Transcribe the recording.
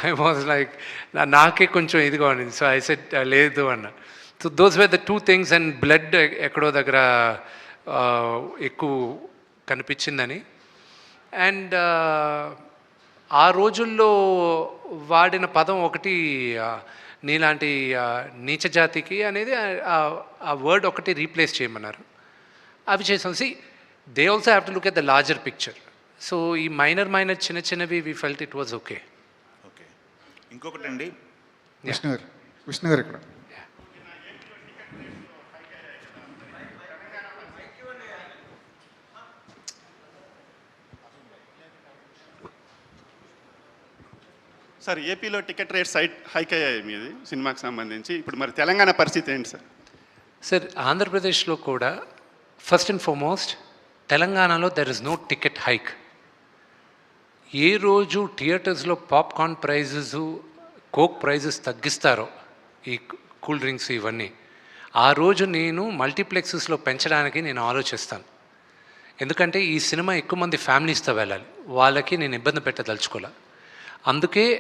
I was like నాకే కొంచెం ఇదిగా ఉండింది. సో ఐ సెడ్ లేదు అన్న. So those were the 2 things. And blood ఎక్కడో దగ్గర ఎక్కువ కనిపించిందని. అండ్ ఆ రోజుల్లో వాడిన పదం ఒకటి, నీలాంటి నీచ జాతికి అనేది ఆ వర్డ్ ఒకటి రీప్లేస్ చేయమన్నారు. అవి చేసాం. So they also have to look at the larger picture. So ఈ మైనర్ చిన్న చిన్నవి we felt it was okay. Okay. ఇంకొకటి అండి, విష్ణు గారు ఇక్కడ. సార్, ఏపీలో టికెట్ రేట్స్ హైక్ అయ్యాయి మీది సినిమాకి సంబంధించి. ఇప్పుడు మరి తెలంగాణ పరిస్థితి ఏంటి సార్? సార్, ఆంధ్రప్రదేశ్లో కూడా ఫస్ట్ అండ్ ఫార్మోస్ట్ తెలంగాణలో there is no ticket hike. ఏ రోజు థియేటర్స్లో పాప్కార్న్ ప్రైజెస్, కోక్ ప్రైజెస్ తగ్గిస్తారో, ఈ కూల్ డ్రింక్స్ ఇవన్నీ, ఆ రోజు నేను మల్టీప్లెక్సెస్లో పెంచడానికి నేను ఆలోచిస్తాను. ఎందుకంటే ఈ సినిమా ఎక్కువ మంది ఫ్యామిలీస్తో వెళ్ళాలి, వాళ్ళకి నేను ఇబ్బంది పెట్టదలుచుకోలే. అందుకే